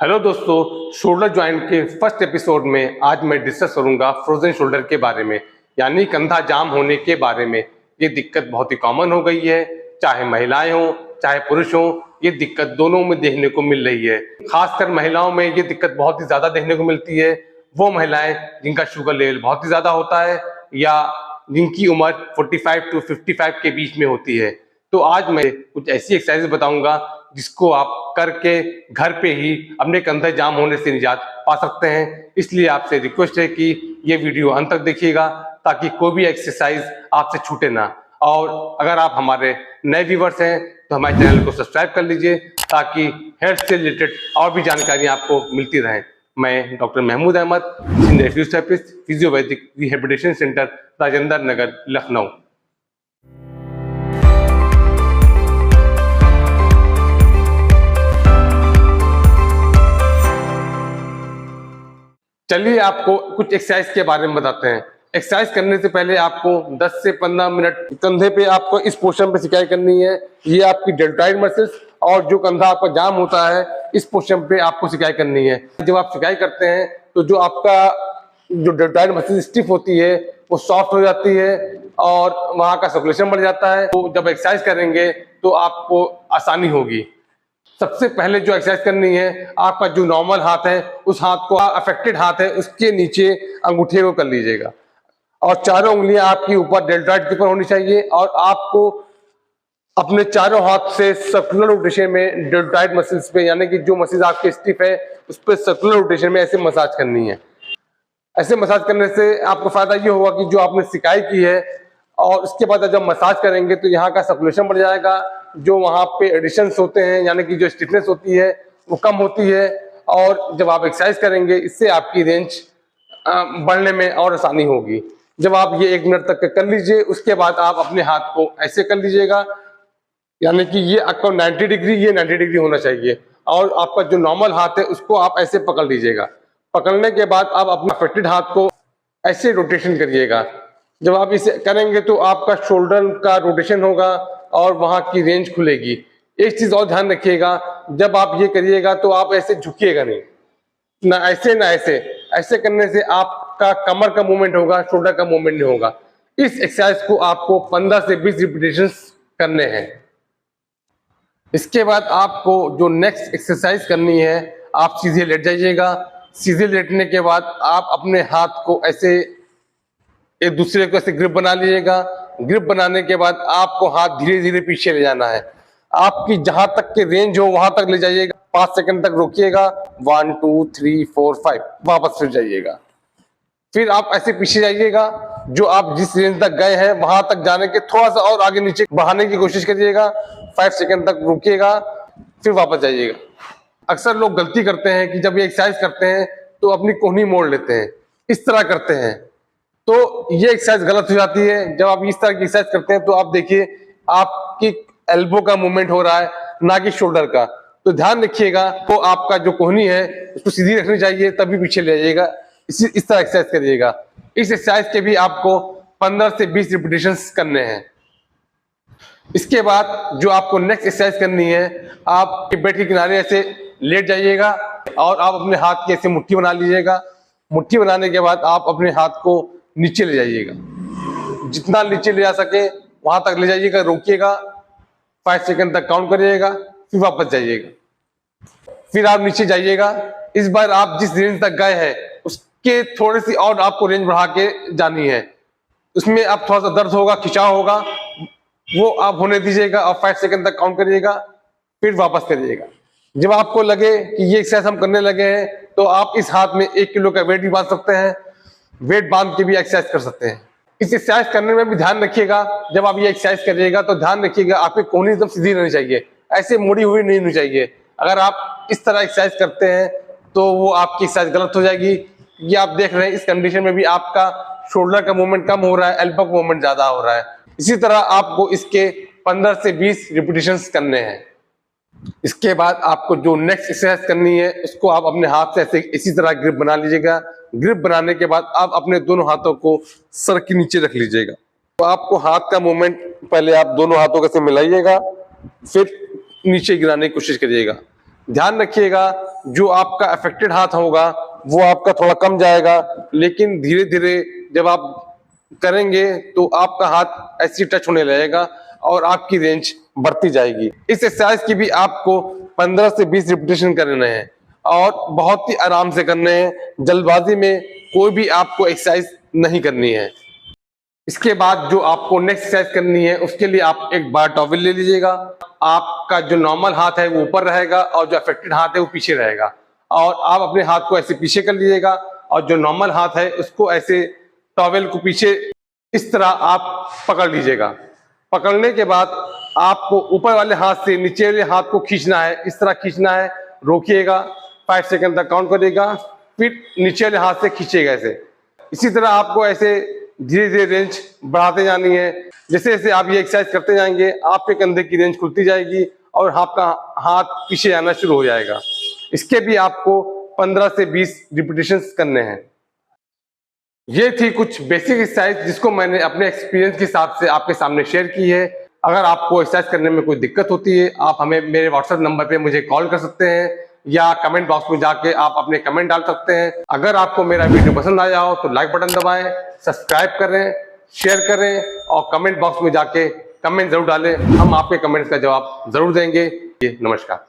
Hello दोस्तों, shoulder joint के first episode में आज मैं डिस्कस करूंगा फ्रोजन शोल्डर के बारे में, यानी कंधा जाम होने के बारे में। ये दिक्कत बहुत ही कॉमन हो गई है, चाहे महिलाएं हों चाहे पुरुष हों, ये दिक्कत दोनों में देखने को मिल रही है। खासकर महिलाओं में ये दिक्कत बहुत ही ज्यादा देखने को मिलती है। वो महिलाएं जिनका शुगर लेवल बहुत ही ज्यादा होता है या जिनकी उम्र 45 to 55 के बीच में होती है। तो आज मैं कुछ ऐसी एक्सरसाइज बताऊंगा जिसको आप करके घर पे ही अपने कंधे जाम होने से निजात पा सकते हैं। इसलिए आपसे रिक्वेस्ट है कि ये वीडियो अंत तक देखिएगा ताकि कोई भी एक्सरसाइज आपसे छूटे ना। और अगर आप हमारे नए व्यूवर्स हैं तो हमारे चैनल को सब्सक्राइब कर लीजिए ताकि हेल्थ से रिलेटेड और भी जानकारी आपको मिलती रहे। मैं doctor Mahmood Ahmad, senior physiotherapist, Physiovedic rehabilitation centre, Rajendra Nagar, Lucknow. चलिए आपको कुछ एक्सरसाइज के बारे में बताते हैं। एक्सरसाइज करने से पहले आपको 10 से 15 मिनट कंधे पे आपको इस पोर्शन पे सिकाई करनी है। ये आपकी डेल्टॉइड मसल्स और जो कंधा आपका जाम होता है इस पोर्शन पे आपको सिकाई करनी है। जब आप सिकाई करते हैं तो जो आपका जो डेल्टॉइड मसल स्टिफ होती है वो सॉफ्ट हो जाती है और वहां का सर्कुलेशन बढ़ जाता है। तो जब एक्सरसाइज करेंगे तो आपको आसानी होगी। सबसे पहले जो एक्सरसाइज करनी है, आपका जो नॉर्मल हाथ है उस हाथ को, अफेक्टेड हाथ है उसके नीचे अंगूठे को कर लीजिएगा और चारों उंगलियां आपकी ऊपर डेल्टॉइड के ऊपर होनी चाहिए और आपको अपने चारों हाथ से सर्कुलर रोटेशन में डेल्टॉइड मसल्स पे, यानी कि जो मसल्स आपके स्टिफ है उस पर सर्कुलर रोटेशन में ऐसे मसाज करनी है। ऐसे मसाज करने से आपको फायदा ये होगा कि जो आपने सिकाई की है और उसके बाद जब मसाज करेंगे तो यहाँ का सर्कुलेशन बढ़ जाएगा, जो वहाँ पे एडिशंस होते हैं यानी कि जो स्टिफनेस होती है वो कम होती है और जब आप एक्सरसाइज करेंगे इससे आपकी रेंज बढ़ने में और आसानी होगी। जब आप ये 1 मिनट तक कर लीजिए उसके बाद आप अपने हाथ को ऐसे कर लीजिएगा, यानी कि ये आपको 90 डिग्री, ये 90 डिग्री होना चाहिए और आपका जो नॉर्मल हाथ है उसको आप ऐसे पकड़ लीजिएगा। पकड़ने के बाद आप अपने अफेक्टेड हाथ को ऐसे रोटेशन करिएगा। जब आप इसे करेंगे तो आपका शोल्डर का रोटेशन होगा और वहां की रेंज खुलेगी। एक चीज और ध्यान रखिएगा, जब आप ये करिएगा तो आप ऐसे झुकिएगा नहीं, ना ऐसे ना ऐसे। ऐसे करने से आपका कमर का मूवमेंट होगा, शोल्डर का मूवमेंट नहीं होगा। इस एक्सरसाइज को आपको 15 से 20 रिपीटेशंस करने हैं। इसके बाद आपको जो नेक्स्ट एक्सरसाइज करनी है, आप सीधे लेट जाइएगा। सीधे लेटने के बाद आप अपने हाथ को ऐसे एक दूसरे को ऐसे ग्रिप बना लीजिएगा। ग्रिप बनाने के बाद आपको हाथ धीरे धीरे पीछे ले जाना है। आपकी जहां तक के रेंज हो वहां तक ले जाइएगा। 5 सेकंड तक रोकिएगा। 1 2 3 4 5 वापस फिर जाइएगा। फिर आप ऐसे पीछे जाइएगा, जो आप जिस रेंज तक गए हैं वहां तक जाने के थोड़ा सा और आगे नीचे बढ़ाने की कोशिश करिएगा। 5 सेकंड तक रुकिएगा, फिर वापस जाइएगा। अक्सर लोग गलती करते हैं कि जब ये एक्सरसाइज करते हैं तो अपनी कोहनी मोड़ लेते हैं, इस तरह करते हैं, तो ये एक्सरसाइज गलत हो जाती है। जब आप इस तरह की एक्सरसाइज करते हैं तो आप देखिए आपकी एल्बो का मूवमेंट हो रहा है, ना कि शोल्डर का। तो ध्यान रखिएगा, तो आपका जो कोहनी है उसको सीधी रखनी चाहिए, तभी पीछे ले जाइएगा। इस तरह एक्सरसाइज करिएगा। इस एक्सरसाइज के भी आपको 15 से 20 रिपीटेशंस करने हैं। इसके बाद जो आपको नेक्स्ट एक्सरसाइज करनी है, आप बेड के किनारे ऐसे लेट जाइएगा और आप अपने हाथ की ऐसे मुट्ठी बना लीजिएगा। मुट्ठी बनाने के बाद आप अपने हाथ को नीचे ले जाइएगा, जितना नीचे ले जा सके वहां तक ले जाइएगा। रोकिएगा, 5 सेकंड तक काउंट करिएगा, फिर वापस जाइएगा। फिर आप नीचे जाइएगा। इस बार आप जिस रेंज तक गए हैं उसके थोड़ी सी और आपको रेंज बढ़ा के जानी है। उसमें आप थोड़ा सा दर्द होगा, खिंचाव होगा, वो आप होने दीजिएगा और 5 सेकंड तक काउंट करिएगा, फिर वापस करिएगा। जब आपको लगे कि ये एक्सरसाइज हम करने लगे हैं तो आप इस हाथ में 1 किलो का वेट भी बांध सकते हैं। वेट बांध के भी एक्सरसाइज कर सकते हैं। इस एक्सरसाइज करने में भी ध्यान रखिएगा, जब आप ये एक्सरसाइज करिएगा तो ध्यान रखिएगा आपकी कोहनी एकदम सीधी रहनी चाहिए, ऐसे मुड़ी हुई नहीं होनी चाहिए। अगर आप इस तरह एक्सरसाइज करते हैं तो वो आपकी एक्सरसाइज गलत हो जाएगी। ये आप देख रहे हैं इस कंडीशन में भी आपका शोल्डर का मूवमेंट कम हो रहा है, एल्बो का मूवमेंट ज्यादा हो रहा है। इसी तरह आपको इसके 15 से 20 रिपीटेशंस करने हैं। इसके बाद आपको जो नेक्स्ट एक्सरसाइज करनी है उसको आप अपने हाथ से ऐसे इसी तरह ग्रिप बना लीजिएगा। ग्रिप बनाने के बाद आप अपने दोनों हाथों को सर के नीचे रख लीजिएगा। तो आपको हाथ का मूवमेंट पहले आप दोनों हाथों को ऐसे मिलाइएगा, फिर नीचे गिराने की कोशिश करिएगा। ध्यान रखिएगा जो आपका अफेक्टेड हाथ होगा वो आपका थोड़ा कम जाएगा, लेकिन धीरे धीरे जब आप करेंगे तो आपका हाथ ऐसे टच होने लगेगा और आपकी रेंज बढ़ती जाएगी। इस एक्सरसाइज की भी आपको 15 से 20 रिपीटेशन करने हैं और बहुत ही आराम से करने हैं। जल्दबाजी में कोई भी आपको एक्सरसाइज नहीं करनी है। इसके बाद जो आपको नेक्स्ट एक्सरसाइज करनी है उसके लिए आप एक बार टॉवल ले लीजिएगा। आपका जो नॉर्मल हाथ है वो ऊपर रहेगा और जो अफेक्टेड हाथ है वो पीछे रहेगा, और आप अपने हाथ को ऐसे पीछे कर लीजिएगा और जो नॉर्मल हाथ है उसको ऐसे टॉवल को पीछे इस तरह आप पकड़ लीजिएगा। पकड़ने के बाद आपको ऊपर वाले हाथ से नीचे वाले हाथ को खींचना है, इस तरह खींचना है। रोकिएगा, 5 सेकंड तक काउंट करिएगा, फिर नीचे वाले हाथ से खींचेगा ऐसे। इसी तरह आपको ऐसे धीरे धीरे रेंज बढ़ाते जानी है। जैसे जैसे आप ये एक्सरसाइज करते जाएंगे आपके कंधे की रेंज खुलती जाएगी और आपका हाथ पीछे आना शुरू हो जाएगा। इसके भी आपको 15 से 20 रिपीटेशंस करने हैं। ये थी कुछ बेसिक एक्सरसाइज जिसको मैंने अपने एक्सपीरियंस के हिसाब से आपके सामने शेयर की है। अगर आपको एक्सरसाइज करने में कोई दिक्कत होती है आप हमें मेरे व्हाट्सएप नंबर पे मुझे कॉल कर सकते हैं या कमेंट बॉक्स में जाके आप अपने कमेंट डाल सकते हैं। अगर आपको मेरा वीडियो पसंद आया हो तो लाइक बटन दबाएं, सब्सक्राइब करें, शेयर करें और कमेंट बॉक्स में जाके कमेंट जरूर डालें। हम आपके कमेंट्स का जवाब जरूर देंगे। नमस्कार।